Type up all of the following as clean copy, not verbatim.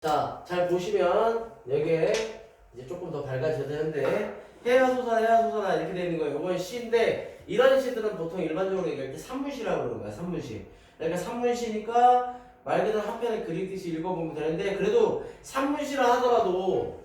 자, 잘 보시면 여기에 이제 조금 더 밝아져야 되는데 해야소사나 이렇게 되는 거예요. 이건 시인데 이런 시들은 보통 일반적으로 얘기할 때 산문시라고 그러는 거야. 산문시. 그러니까 산문시니까 말 그대로 한 편을 그리듯이 읽어보면 되는데 그래도 산문시라 하더라도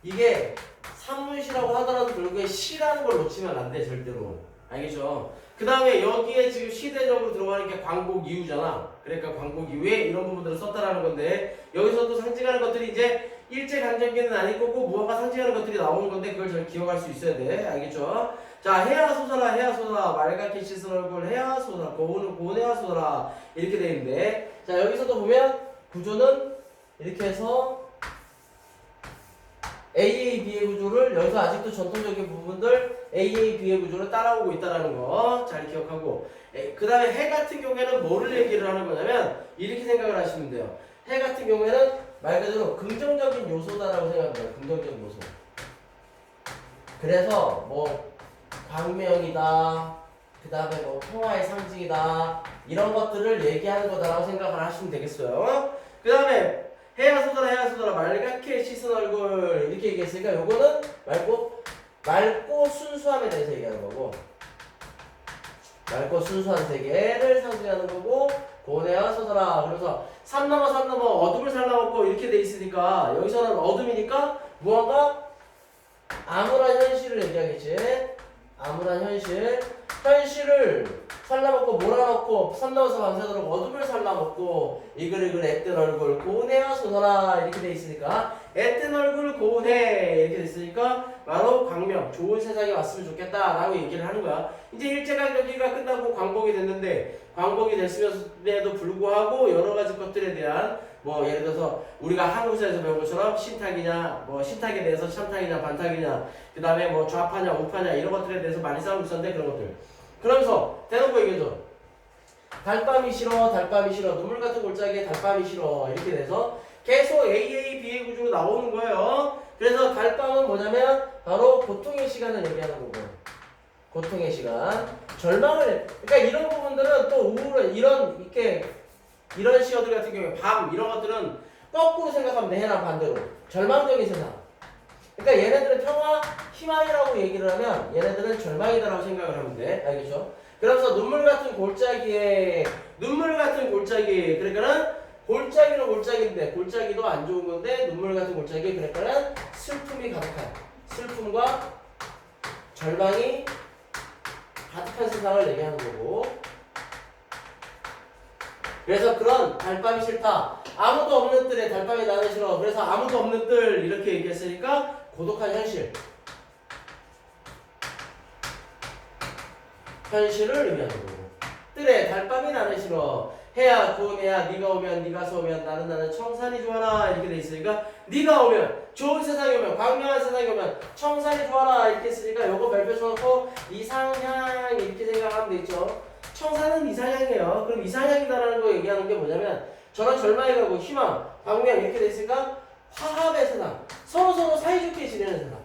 이게 산문시라고 하더라도 결국에 시라는 걸 놓치면 안 돼. 절대로. 알겠죠? 그 다음에 여기에 지금 시대적으로 들어가는 게 광복 이후잖아. 그러니까 광복 이후에 이런 부분들을 썼다라는 건데 여기서도 상징하는 것들이 이제 일제강점기는 아닐 거고 무언가 상징하는 것들이 나오는 건데 그걸 잘 기억할 수 있어야 돼. 알겠죠? 자, 해야소서라 맑게 씻은 얼굴 해야소서라 고운 해야소서라 이렇게 돼 있는데 자, 여기서도 보면 구조는 이렇게 해서 AAB의 구조를 여기서 아직도 전통적인 부분들 AAB의 구조를 따라오고 있다는 거 잘 기억하고 그 다음에 해 같은 경우에는 뭐를 얘기를 하는 거냐면 이렇게 생각을 하시면 돼요. 해 같은 경우에는 말 그대로 긍정적인 요소다라고 생각합니다. 긍정적인 요소. 그래서 뭐 광명이다 그 다음에 뭐 평화의 상징이다 이런 것들을 얘기하는 거다라고 생각을 하시면 되겠어요. 그 다음에 해야소더라 맑게 씻은 얼굴 이렇게 얘기했으니까 요거는 맑고 순수함에 대해서 얘기하는 거고 맑고 순수한 세계를 상징하는 거고 고운해야 소서라. 그래서 산 넘어 어둠을 살라먹고 이렇게 돼 있으니까 여기서는 어둠이니까 무언가 암울한 현실을 얘기하겠지. 암울한 현실을 살라먹고 몰아넣고 산 넘어서 밤새도록 어둠을 살라먹고 이글이글 애뜬 얼굴 고운해야 소서라 이렇게 돼 있으니까 애뜬 얼굴 고운해 이렇게 됐으니까 바로 광명 좋은 세상이 왔으면 좋겠다라고 얘기를 하는 거야. 이제 일제강점기가 끝나고 광복이 됐는데 광복이 됐음에도 불구하고 여러 가지 것들에 대한 뭐 예를 들어서 우리가 한국사에서 배운 것처럼 신탁이냐 뭐 신탁에 대해서 참탁이냐 반탁이냐 그 다음에 뭐 좌파냐 우파냐 이런 것들에 대해서 많이 싸우고 있었는데 그런 것들 그러면서 대놓고 얘기해줘. 달밤이 싫어 눈물 같은 골짜기에 달밤이 싫어 이렇게 돼서 계속 AAB의 구조로 나오는 거예요. 그래서 달밤은 뭐냐면 바로 고통의 시간을 얘기하는 거고 고통의 시간 절망을 그러니까 이런 부분들은 또 우울한 이런 시어들 같은 경우에 밤 이런 것들은 거꾸로 생각하면 돼. 해랑 반대로 절망적인 세상. 그러니까 얘네들은 평화 희망이라고 얘기를 하면 얘네들은 절망이다라고 생각을 하면 돼. 알겠죠? 그래서 눈물 같은 골짜기 그러니까는 골짜기는 골짜기인데 골짜기도 안 좋은 건데 눈물 같은 골짜기 그러니까는 슬픔이 가득한 슬픔과 절망이 가득한 세상을 얘기하는 거고 그래서 그런 달밤이 싫다 아무도 없는 뜰에 달밤이 나는 싫어 그래서 아무도 없는 뜰 이렇게 얘기했으니까 고독한 현실을 의미하는 거고 뜰에 달밤이 나는 싫어 해야 고운해야 네가 오면 네가 오면 나는 청산이 좋아라 이렇게 돼 있으니까 네가 오면 좋은 세상이 오면 광명한 세상이 오면 청산이 좋아라 이렇게 했으니까 요거 발표 쳐놓고 이상향 이렇게 생각하면 되겠죠. 청산은 이상향이에요. 그럼 이상향이다라는 거 얘기하는 게 뭐냐면 저런 절망이 가고 희망 광명 이렇게 돼 있으니까 화합의 세상 서로 사이좋게 지내는 세상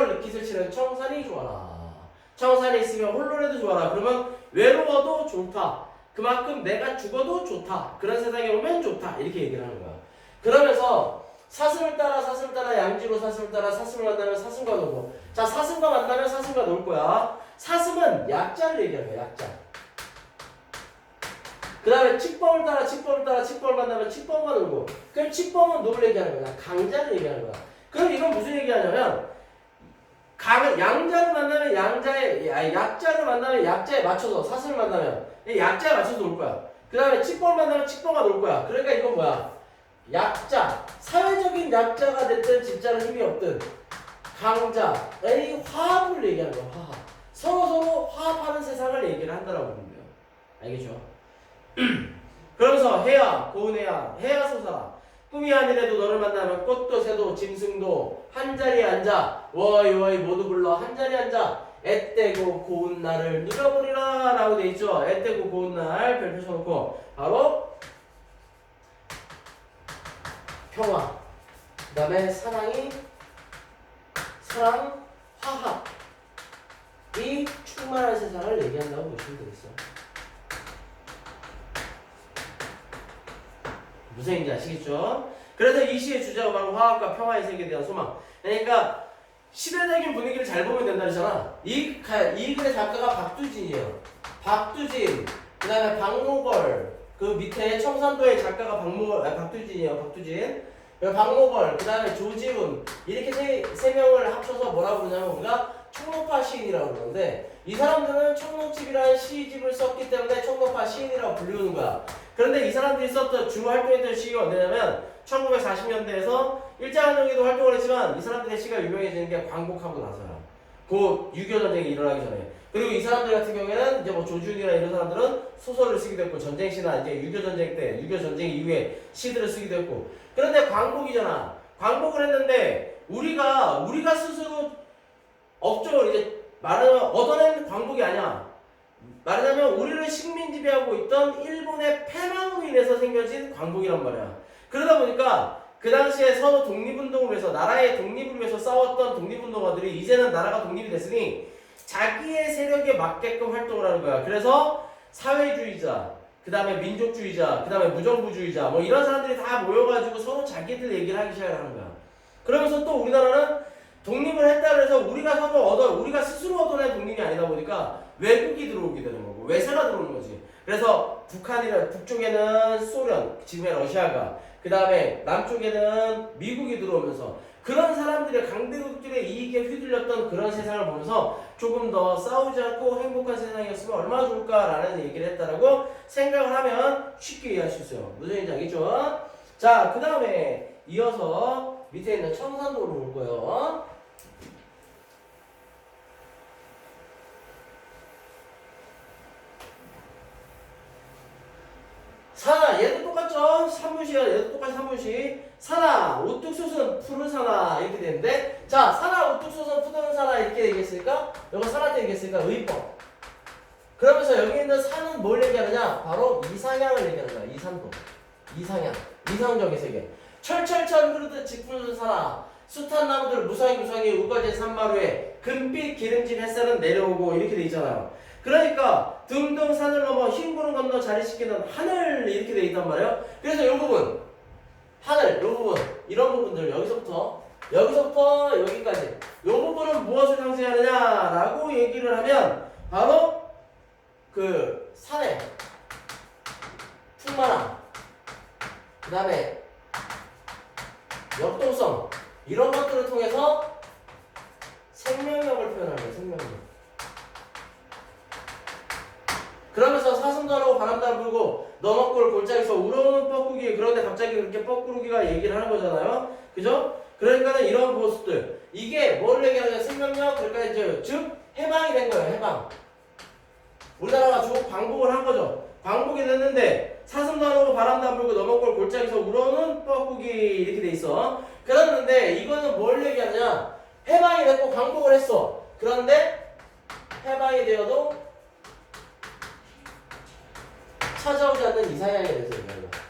헐 기술 치는 청산이 좋아라. 청산이 있으면 홀로라도 좋아라. 그러면 외로워도 좋다. 그만큼 내가 죽어도 좋다. 그런 세상에 오면 좋다. 이렇게 얘기를 하는 거야. 그러면서 사슴을 따라 양지로 사슴을 따라 사슴을 만나면 사슴과 놀고 자 사슴과 만나면 사슴과 놀 거야. 사슴은 약자를 얘기하는 거야. 약자. 그 다음에 칙범을 따라 칙범을 만나면 칙범과 놀고 그럼 칙범은 누굴 얘기하는 거야? 강자를 얘기하는 거야. 그럼 이건 무슨 얘기하냐면 양자를 만나면 약자를 만나면 약자에 맞춰서 사슴을 만나면 약자에 맞춰서 놀 거야. 그 다음에 칙범을 만나면 칙범과 놀 거야. 그러니까 이건 뭐야? 약자, 사회적인 약자가 됐든 진짜는 힘이 없든 강자의 화합을 얘기하는 거야. 화합. 서로 화합하는 세상을 얘기를 한다라고 보면 돼요. 알겠죠? 그러면서 해야 고운해야 해야소서라 꿈이 아니래도 너를 만나면 꽃도 새도 짐승도 한자리에 앉아 워이 모두 불러 한자리에 앉아 애떼고 고운 날을 누려보리라 라고 돼있죠. 애떼고 고운 날 별표 쳐놓고 바로 평화 그 다음에 사랑 화합이 충만한 세상을 얘기한다고 보시면 되겠어요. 무슨 얘기인지 아시겠죠? 그래서 이 시의 주제가 바로 화학과 평화의 세계에 대한 소망. 그러니까 시대적인 분위기를 잘 보면 된다 그러잖아. 이 글의 작가가 박두진이에요. 박두진, 그 다음에 박노걸, 그 밑에 청산도의 작가가 박두진이에요. 박두진. 그리고 박노걸, 그 다음에 조지훈, 이렇게 세 명을 합쳐서 뭐라고 그러냐면 우리가 청록파 시인이라고 그러는데, 이 사람들은 청록집이라는 시집을 썼기 때문에 청록파 시인이라고 불리우는 거야. 그런데 이 사람들이 썼던 주 활동했던 시기가 언제냐면 1940년대에서 일제강점기도 활동을 했지만 이 사람들의 시가 유명해지는 게 광복하고 나서야. 그 6.25 전쟁이 일어나기 전에. 그리고 이 사람들 같은 경우에는 이제 뭐 조준이나 이런 사람들은 소설을 쓰기도 했고, 전쟁 시나 이제 6.25 전쟁 때, 6.25 전쟁 이후에 시들을 쓰기도 했고. 그런데 광복이잖아. 광복을 했는데 우리가 스스로 업적을 이제 말하자면 얻어낸 광복이 아니야. 말하자면 우리를 식민 지배하고 있던 일본의 패망으로 인해서 생겨진 광복이란 말이야. 그러다 보니까 그 당시에 서로 독립운동을 위해서, 나라의 독립을 위해서 싸웠던 독립운동가들이 이제는 나라가 독립이 됐으니 자기의 세력에 맞게끔 활동을 하는 거야. 그래서 사회주의자, 그 다음에 민족주의자, 그 다음에 무정부주의자, 뭐 이런 사람들이 다 모여가지고 서로 자기들 얘기를 하기 시작을 하는 거야. 그러면서 또 우리나라는 독립을 했다 그래서 우리가 스스로 얻어낸 독립이 아니다 보니까 외국이 들어오게 되는 거고, 외세가 들어오는 거지. 그래서 북쪽에는 소련, 지금의 러시아가, 그 다음에 남쪽에는 미국이 들어오면서 그런 사람들의 강대국들의 이익에 휘둘렸던 그런 세상을 보면서 조금 더 싸우지 않고 행복한 세상이었으면 얼마나 좋을까라는 얘기를 했다라고 생각을 하면 쉽게 이해할 수 있어요. 무슨 얘기인지 알겠죠? 자, 그 다음에 이어서 밑에 있는 청산도로 올 거예요. 사나, 얘도 똑같죠? 3분시야, 얘도 똑같이 3분시. 사나, 우뚝솟은 푸른 사나, 이렇게 되는데, 자, 사나, 우뚝솟은 푸른 사나, 이렇게 되겠습니까? 이거 사나 때 되겠습니까? 의법. 그러면서 여기 있는 산은 뭘 얘기하느냐? 바로 이상향을 얘기하는 거야. 이산도. 이상향. 이상적인 세계. 철철철 흐르듯 짙은 사나, 숱한 나무들 무성히 우거진 산마루에 금빛 기름진 햇살은 내려오고, 이렇게 돼 있잖아요. 그러니까 둥둥 산을 넘어 흰 구름 건너 자리시키는 하늘, 이렇게 돼 있단 말이에요. 그래서 이 부분, 하늘, 이 부분, 이런 부분들 여기서부터 여기까지 이 부분은 무엇을 상징하느냐라고 얘기를 하면 바로 그 산의 풍만함, 그 다음에 역동성, 이런 것들을 통해서 생명력을 표현하는 거예요. 생명력. 그러면서 사슴도 하고 바람도 안 불고 너먹골 골짜기에서 우러오는 뻐꾸기, 그런데 갑자기 그렇게 뻐꾸기가 얘기를 하는 거잖아요. 그죠? 그러니까는 이런 모습들, 이게 뭘 얘기하냐? 생명력. 그러니까 이제 즉 해방이 된 거예요. 해방. 우리나라가 쭉 광복을 한 거죠. 광복이 됐는데 사슴도 안 오고 바람도 안 불고 너먹골 골짜기에서 우러오는 뻐꾸기, 이렇게 돼 있어. 그랬는데 이거는 뭘 얘기하느냐? 해방이 됐고 광복을 했어. 그런데 해방이 되어도 찾아오지 않는 이상향에 대해서 얘기하는 거야.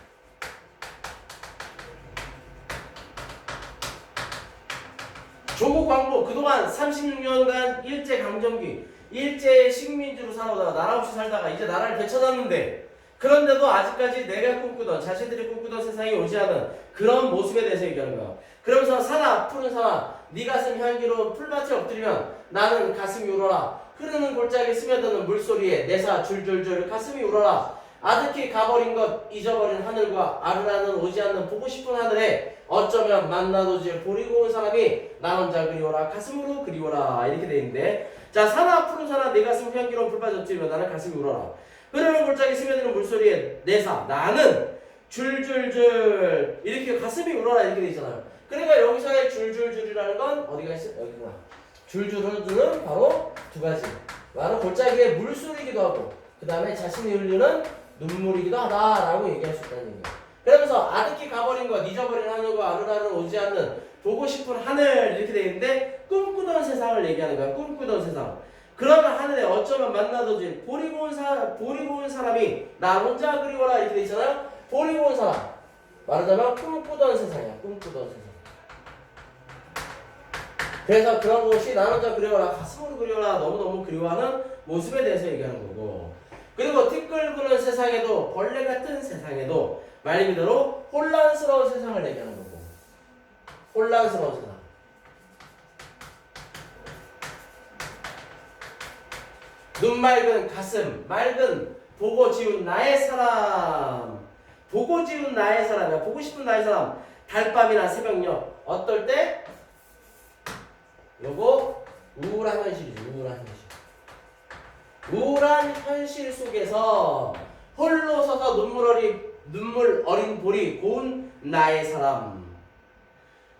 조국 광복, 그동안 36년간 일제강점기, 일제 식민지로 살아오다가 나라 없이 살다가 이제 나라를 되찾았는데, 그런데도 아직까지 내가 꿈꾸던, 자신들이 꿈꾸던 세상이 오지 않은 그런 모습에 대해서 얘기하는 거야. 그러면서 사나, 푸른 사나, 네 가슴 향기로운 풀밭에 엎드리면 나는 가슴이 울어라. 흐르는 골짜기 스며드는 물소리에 내사 줄줄줄 가슴이 울어라. 아득히 가버린 것 잊어버린 하늘과 아르라는 오지 않는 보고 싶은 하늘에 어쩌면 만나도질 보리고 온 사람이 나 혼자 그리워라 가슴으로 그리워라, 이렇게 돼 있는데, 자, 사나 푸른 사나 내 가슴 향기로운 풀밭에 엎드리면 나는 가슴이 울어라. 흐르는 골짜기 스며드는 물소리에 내사 나는 줄줄줄, 이렇게 가슴이 울어라, 이렇게 돼 있잖아요. 그러니까 여기서의 줄줄줄이라는 건 어디가 있어? 여기구나. 줄줄줄은 바로 두 가지. 바로 골짜기의 물소리이기도 하고, 그 다음에 자신이 흘리는 눈물이기도 하다라고 얘기할 수 있다는 얘기예요. 그러면서 아득히 가버린 것, 잊어버린 하늘과 아르라는 오지 않는 보고 싶은 하늘, 이렇게 되어 있는데 꿈꾸던 세상을 얘기하는 거야. 꿈꾸던 세상. 그러면 하늘에 어쩌면 만나도질 보리고 온 사람이 나 혼자 그리워라, 이렇게 돼 있잖아요. 보리고 온 사람, 말하자면 꿈꾸던 세상이야. 꿈꾸던 세상. 그래서 그런 것이 나 혼자 그리워라, 가슴으로 그리워라, 너무너무 그리워하는 모습에 대해서 얘기하는 거고, 그리고 티끌 부는 세상에도 벌레 같은 세상에도 말 그대로 혼란스러운 세상을 얘기하는 거고 혼란스러운 세상. 눈 맑은 가슴 맑은 보고 지운 나의 사람 보고 지운 나의 사람이야. 보고 싶은 나의 사람. 달밤이나 새벽녘 어떨 때? 요거 우울한 현실이지. 우울한 현실. 우울한 현실 속에서 홀로 서서 눈물 어린 볼이 고운 나의 사람.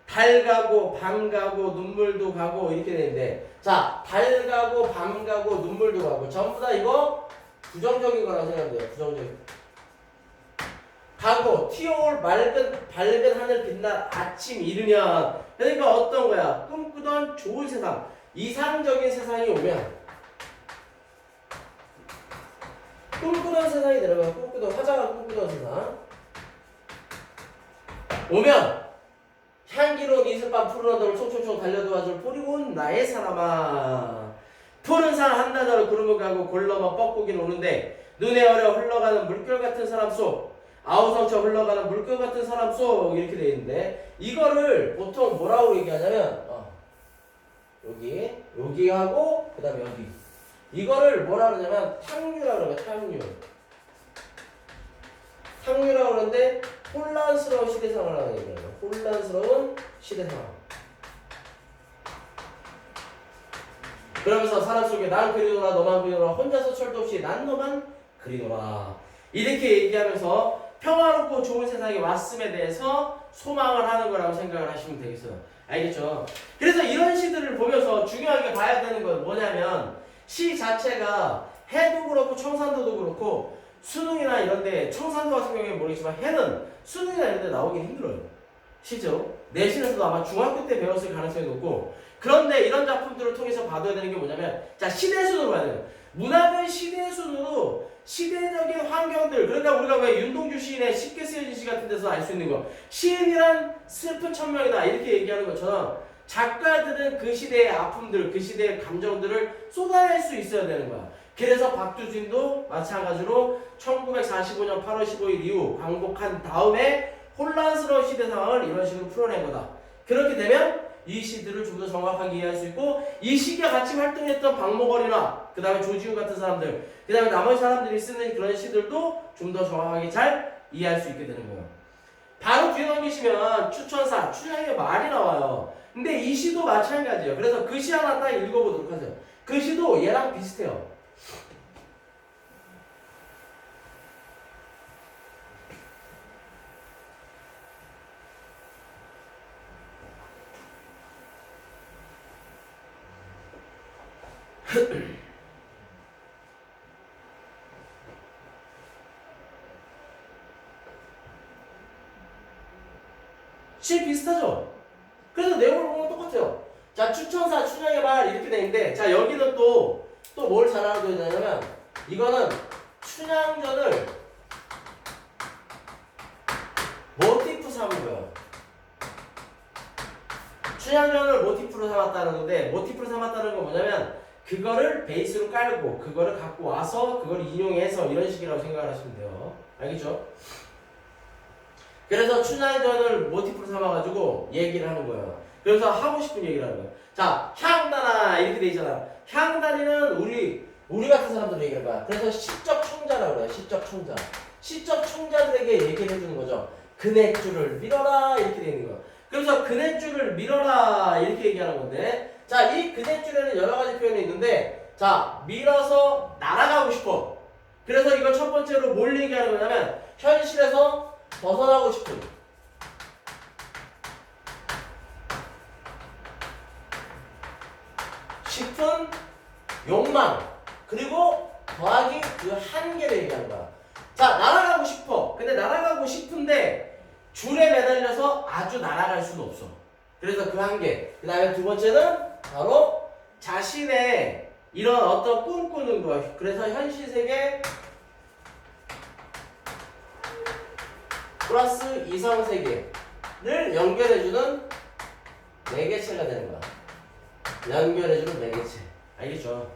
달 가고 밤 가고 눈물도 가고 이렇게 되는데 자, 달 가고 밤 가고 눈물도 가고 전부 다 이거 부정적인 거라고 생각해요. 부정적인. 가고 튀어올 밝은 하늘 빛날 아침 이르면 그러니까 어떤 거야? 꿈꾸던 좋은 세상 이상적인 세상이 오면 꿈꾸던 세상이 내려가 꿈꾸던 화자가 꿈꾸던 세상 오면 향기로운 이슬밤 푸른 언덕을 총총총 달려도와줄 포리고운 나의 사람아 푸른 산 한나절을 구름을 가고 골넘어 뻐꾸긴 오는데 눈에 어려 흘러가는 물결 같은 사람 속 아우성처 흘러가는 물결 같은 사람 속 이렇게 되어 있는데 이거를 보통 뭐라고 얘기하냐면 여기하고 그 다음에 여기 이거를 뭐라 그러냐면 탕류라고 그래요. 탕류라고 그러는데 혼란스러운 시대 상황을 하는 얘기예요. 혼란스러운 시대 상황. 그러면서 사람 속에 난 그리노라 너만 그리노라 혼자서 철도 없이 난 너만 그리노라 이렇게 얘기하면서 평화롭고 좋은 세상이 왔음에 대해서 소망을 하는 거라고 생각을 하시면 되겠어요. 알겠죠? 그래서 이런 시들을 보면서 중요하게 봐야 되는 건 뭐냐면 시 자체가 해도 그렇고 청산도도 그렇고 수능이나 이런데 청산도 같은 경우에 모르겠지만 해는 수능이나 이런데 나오긴 힘들어요. 시죠. 내신에서도 아마 중학교 때 배웠을 가능성이 높고 그런데 이런 작품들을 통해서 봐둬야 되는 게 뭐냐면 자 시대순으로 봐야 돼요. 문학은 시대순으로 시대적인 환경들 그러니까 우리가 왜 윤동주 시인의 쉽게 쓰여진 시 같은 데서 알 수 있는 거 시인이란 슬픈 천명이다 이렇게 얘기하는 것처럼 작가들은 그 시대의 아픔들 그 시대의 감정들을 쏟아낼 수 있어야 되는 거야. 그래서 박두진도 마찬가지로 1945년 8월 15일 이후 광복한 다음에 혼란스러운 시대 상황을 이런 식으로 풀어낸 거다. 그렇게 되면 이 시들을 좀 더 정확하게 이해할 수 있고 이 시기에 같이 활동했던 박목월이나 그 다음에 조지훈 같은 사람들 그 다음에 나머지 사람들이 쓰는 그런 시들도 좀 더 정확하게 잘 이해할 수 있게 되는 거예요. 바로 뒤에 넘기시면 추천사, 추장의 말이 나와요. 근데 이 시도 마찬가지예요. 그래서 그 시 하나 딱 읽어보도록 하세요. 그 시도 얘랑 비슷해요. 시 비슷하죠? 그래서 내용을 보면 똑같아요. 자, 추천사, 추장의 말 이렇게 돼 있는데 자, 여기는 또 뭘 잘 알아둬야 되냐면 이거는 춘향전을 모티프 삼은 거예요. 춘향전을 모티프로 삼았다는 건데 모티프로 삼았다는 건 뭐냐면 그거를 베이스로 깔고 그거를 갖고 와서 그걸 인용해서 이런 식이라고 생각을 하시면 돼요. 알겠죠? 그래서 춘향전을 모티프로 삼아가지고 얘기를 하는 거예요. 그래서 하고 싶은 얘기를 하는 거예요. 자, 향단아 이렇게 돼 있잖아. 향단이는 우리 같은 사람들 얘기하는 거야. 그래서 시적 청자라고 그래요. 시적 청자. 시적 청자들에게 얘기를 해주는 거죠. 그네줄을 밀어라 이렇게 돼 있는 거예요. 그래서 그네줄을 밀어라 이렇게 얘기하는 건데 자, 이 그네줄에는 여러 가지 표현이 있는데 자, 밀어서 날아가고 싶어. 그래서 이걸 첫 번째로 뭘 얘기하는 거냐면 현실에서 벗어나고 싶은 욕망 그리고 더하기 그 한계를 얘기하는 거야. 자, 날아가고 싶어. 근데 날아가고 싶은데 줄에 매달려서 아주 날아갈 수는 없어. 그래서 그 한계. 그 다음에 두 번째는 바로 자신의 이런 어떤 꿈꾸는 거야. 그래서 현실 세계 플러스 이성 세계를 연결해주는 매개체가 되는 거야. 연결해주는 매개체. 알겠죠?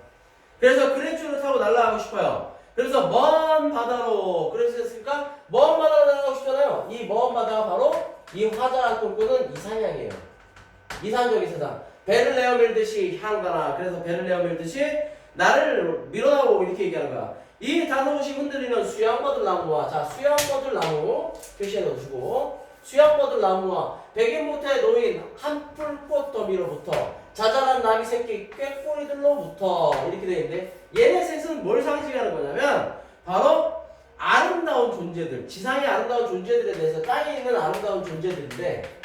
그래서 그네줄을 타고 날아가고 싶어요. 그래서 먼 바다로 그랬으니까 먼 바다로 날아가고 싶잖아요. 이 먼 바다가 바로 이 화자가 꿈꾸는 이상향이에요. 이상적인 세상. 배를 내어 밀듯이 향가라. 그래서 배를 내어 밀듯이 나를 밀어나오고 이렇게 얘기하는 거야. 이 다소곳이 흔들리는 수양버들 나무와 자 수양버들 나무 표시해 넣어주고 수양버들 나무와 백인모태에 놓인 한풀꽃 더미로부터 자잘한 나비 새끼 꾀꼬리들로부터 이렇게 되어 있는데 얘네 셋은 뭘 상징하는 거냐면 바로 아름다운 존재들 지상의 아름다운 존재들에 대해서 땅에 있는 아름다운 존재들인데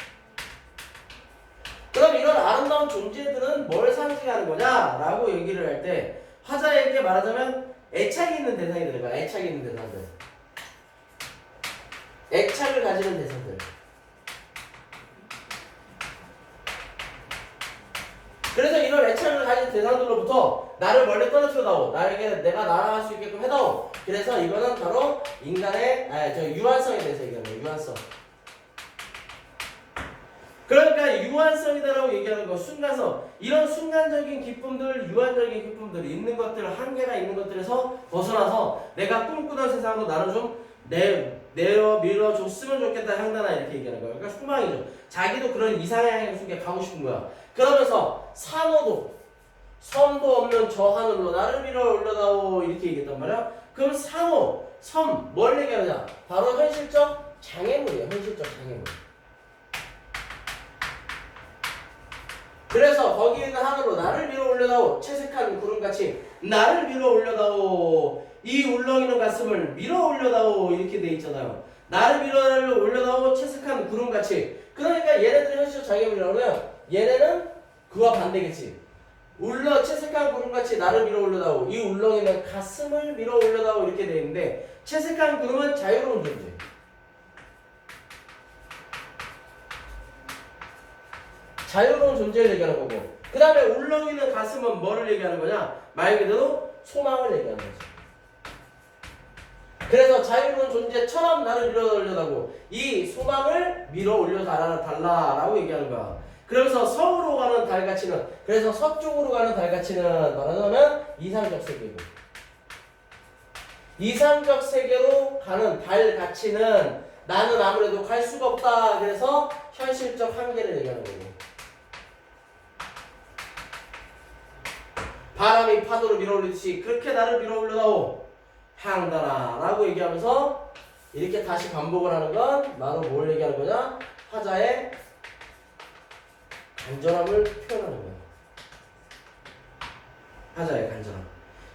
그럼 이런 아름다운 존재들은 뭘 상징하는 거냐 라고 얘기를 할 때 화자에게 말하자면 애착이 있는 대상이 되는 거야. 애착이 있는 대상들 애착을 가지는 대상들 그래서 이런 애착을 가진 대상들로부터 나를 멀리 떨어뜨려다오 나에게 내가 날아갈 수 있게끔 해다오 그래서 이거는 바로 인간의 유한성에 대해서 얘기하는 거예요. 유한성 그러니까 유한성이다라고 얘기하는 거 순간성 이런 순간적인 기쁨들 유한적인 기쁨들이 있는 것들 한계가 있는 것들에서 벗어나서 내가 꿈꾸던 세상으로 나를 좀 내어 밀어줬으면 좋겠다 향단아 이렇게 얘기하는 거예요. 그러니까 소망이죠. 자기도 그런 이상향의 속에 가고 싶은 거야. 그러면서 산호도 섬도 없는 저 하늘로 나를 밀어 올려다오 이렇게 얘기했단 말이야. 그럼 산호 섬 뭘 얘기하느냐 바로 현실적 장애물이에요. 현실적 장애물. 그래서 거기 있는 하늘로 나를 밀어 올려다오 채색한 구름같이 나를 밀어 올려다오 이 울렁이는 가슴을 밀어 올려다오 이렇게 돼 있잖아요. 나를 밀어 올려다오 채색한 구름같이 그러니까 얘네들이 현실적 장애물이라고 하면 얘네는 그와 반대겠지. 채색한 구름같이 나를 밀어 올려다오 이 울렁이는 가슴을 밀어 올려다오 이렇게 돼 있는데 채색한 구름은 자유로운 존재. 자유로운 존재를 얘기하는 거고 그 다음에 울렁이는 가슴은 뭐를 얘기하는 거냐 말 그대로 소망을 얘기하는 거죠. 그래서 자유로운 존재처럼 나를 밀어 올려다고 이 소망을 밀어 올려달라라고 얘기하는 거야. 그러면서 서으로 가는 달가치는 그래서 서쪽으로 가는 달가치는 말하자면 이상적 세계고 이상적 세계로 가는 달가치는 나는 아무래도 갈 수가 없다. 그래서 현실적 한계를 얘기하는 거고 바람이 파도를 밀어올리듯이 그렇게 나를 밀어올려다오 향단아 라고 얘기하면서 이렇게 다시 반복을 하는 건 바로 뭘 얘기하는 거냐 화자의 간절함을 표현하는 거야. 화자의 간절함.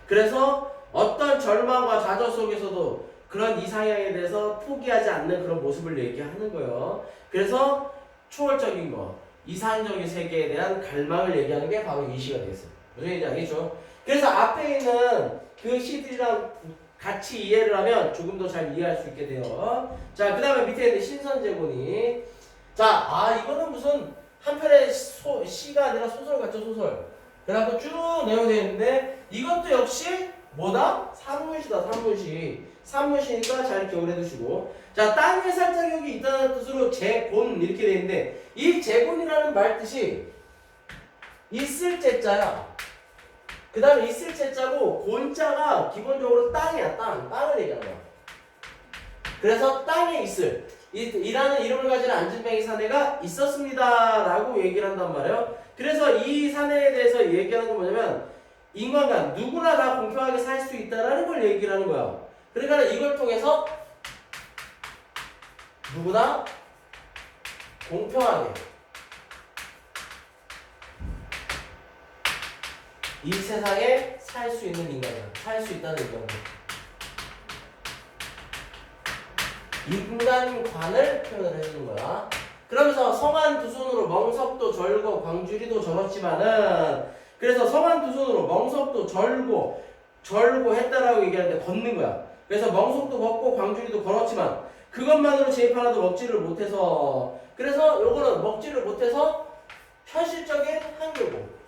그래서 어떤 절망과 좌절 속에서도 그런 이상향에 대해서 포기하지 않는 그런 모습을 얘기하는 거예요. 그래서 초월적인 거 이상적인 세계에 대한 갈망을 얘기하는 게 바로 이 시가 되겠어요. 무슨 얘기인지 알겠죠? 그래서 앞에 있는 그 시들이랑 같이 이해를 하면 조금 더 잘 이해할 수 있게 돼요. 자, 그 다음에 밑에 있는 신선제본이 자, 이거는 무슨 한편의 시가 아니라 소설 같죠, 소설. 그래갖고 쭉 내용이 되어 있는데 이것도 역시 뭐다? 산문시다, 산문시. 산문시니까 잘 기억을 해두시고 자, 땅 위에 살짝 여기 있다는 뜻으로 재곤 이렇게 되어 있는데 이 재곤이라는 말 뜻이 있을 제자야. 그 다음에 있을 제자고 곤자가 기본적으로 땅이야. 땅을 얘기하는 거야. 그래서 땅에 있을 이라는 이름을 가진 안진뱅이 사내가 있었습니다 라고 얘기를 한단 말이에요. 그래서 이 사내에 대해서 얘기하는 건 뭐냐면 인간간 누구나 다 공평하게 살 수 있다라는 걸 얘기를 하는 거야. 그러니까 이걸 통해서 누구나 공평하게 이 세상에 살 수 있는 인간이야. 살 수 있다는 인간관을 표현을 해주는 거야. 그러면서 성한 두 손으로 멍석도 절고 광주리도 절었지만은 그래서 성한 두 손으로 멍석도 절고 했다라고 얘기하는데 걷는 거야. 그래서 멍석도 걷고 광주리도 걸었지만 그것만으로 제입 하나도 먹지를 못해서 그래서 요거는 먹지를 못해서 현실적인 한계고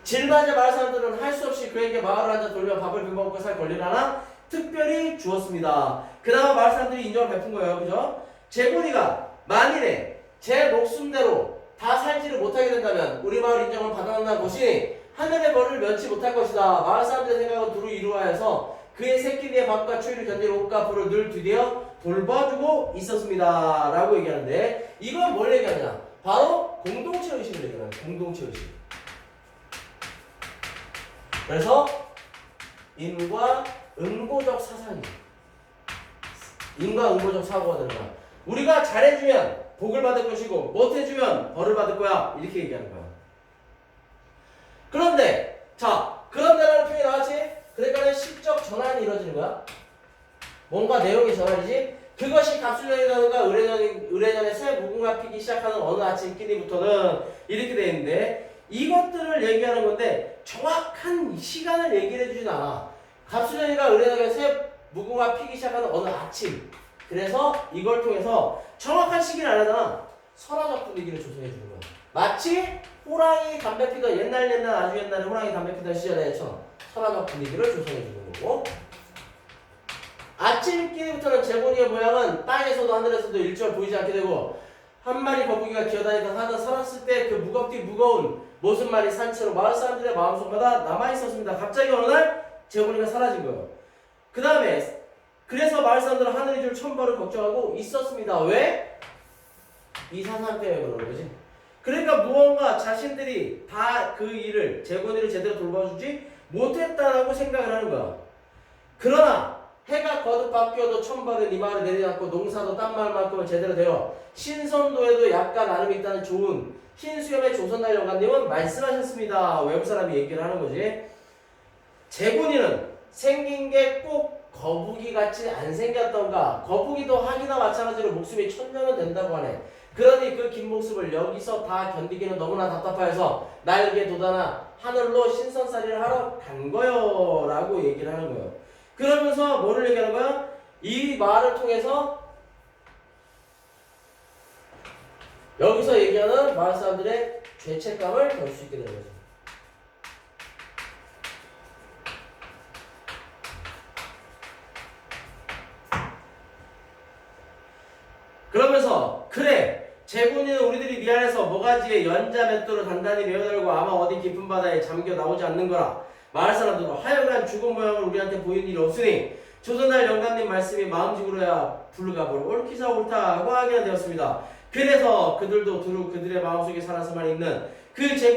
질맞아 마을 사람들은 할 수 없이 그에게 마을을 앉아 돌며 밥을 빌먹고 살 권리를 하나 특별히 주었습니다. 그 다음 마을 사람들이 인정을 베푼 거예요. 그죠? 제고니가 만일에 제 목숨대로 다 살지를 못하게 된다면 우리 마을 인정을 받아낸다는 것이 하늘의 벌을 면치 못할 것이다. 마을 사람들의 생각은 두루 이루하여서 그의 새끼들의 밥과 추위를 견딜 옷과 불을 늘 뒤되어 돌봐주고 있었습니다. 라고 얘기하는데 이건 뭘 얘기하냐? 바로 공동체 의식을 얘기하는 거야. 공동체 의식. 그래서 인과 응보적 사상이 인과 응보적 사고가 되는 거야. 우리가 잘해주면 복을 받을 것이고 못해주면 벌을 받을 거야. 이렇게 얘기하는 거야. 그런데 그런데라는 표현이 나왔지? 그러니까 시적 전환이 이루어지는 거야. 뭔가 내용의 전환이지? 그것이 갑술년이라든가 의뢰년의 새 무궁화 피기 시작하는 어느 아침끼리부터는 이렇게 되어 있는데 이것들을 얘기하는 건데 정확한 시간을 얘기를 해주진 않아. 갑술년이가 의뢰년의 새 무궁화 피기 시작하는 어느 아침. 그래서 이걸 통해서 정확한 시기를 안 하잖아. 설화적 분위기를 조성해 주는 거야. 마치 호랑이 담배 피던 옛날 아주 옛날에 호랑이 담배 피던 시절에처럼 설화적 분위기를 조성해 주는 거고 아침끼리부터는 제고니의 모양은 땅에서도 하늘에서도 일절 보이지 않게 되고 한 마리 거북이가 기어다니던 하다 살았을 때 그 무거운 모습 말이 산채로 마을 사람들의 마음속마다 남아있었습니다. 갑자기 어느 날 제고니가 사라진 거예요. 그 다음에 그래서 마을 사람들은 하늘의 줄 천벌을 걱정하고 있었습니다. 왜? 이 사상 때문에 그러는 거지. 그러니까 무언가 자신들이 다 그 일을 제고니를 제대로 돌봐주지 못했다라고 생각을 하는 거야. 그러나 해가 거듭 바뀌어도 천벌은 이 마을에 내리지 않고 농사도 딴 마을만큼은 제대로 되어 신선도에도 약간 나름이 있다는 좋은 흰수염의 조선날 영감님은 말씀하셨습니다. 외부 사람이 얘기를 하는 거지. 제고니는 생긴 게 꼭 거북이 같이 안 생겼던가. 거북이도 하기나 마찬가지로 목숨이 1000년은 된다고 하네. 그러니 그 긴 목숨을 여기서 다 견디기는 너무나 답답하여서 날개 돋아나 하늘로 신선살이를 하러 간 거요 라고 얘기를 하는 거예요. 그러면서 뭐를 얘기하는 거야? 이 말을 통해서 여기서 얘기하는 마을 사람들의 죄책감을 덜 수 있게 되는 거죠. 그러면서 그래 제군이는 우리들이 미안해서 모가지에 연자 맷돌을 단단히 메어달고 아마 어디 깊은 바다에 잠겨 나오지 않는 거라. 마을 사람들은 하여간 죽은 모양을 우리한테 보이는 일이 없으니 조선날 영감님 말씀이 마음직으로야 불가볼 옳기사 옳다고 하게 되었습니다. 그래서 그들도 두루 그들의 마음속에 살아서만 있는 그 제군